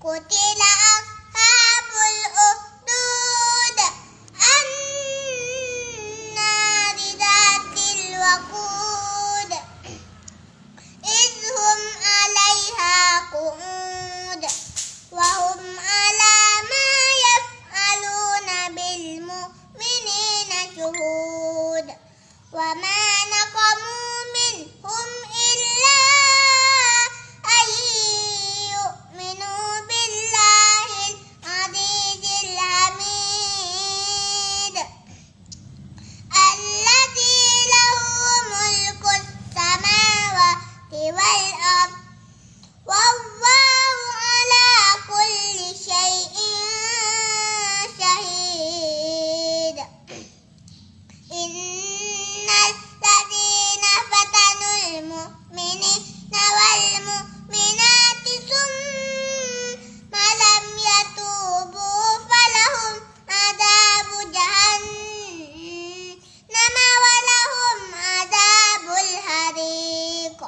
قتل أصحاب الأخدود النار ذات الوقود إذ هم عليها قعود وهم على ما يفعلون بالمؤمنين شهود وما نقموا منهم إلا أن يؤمنوا بالله العزيز الحميد الذي له ملك السماوات والأرض والله على كل شيء شهيد إن الذين فتنوا المؤمنين والمؤمنات ثم لم يتوبوا فلهم عذاب جهنم ولهم عذاب الحريق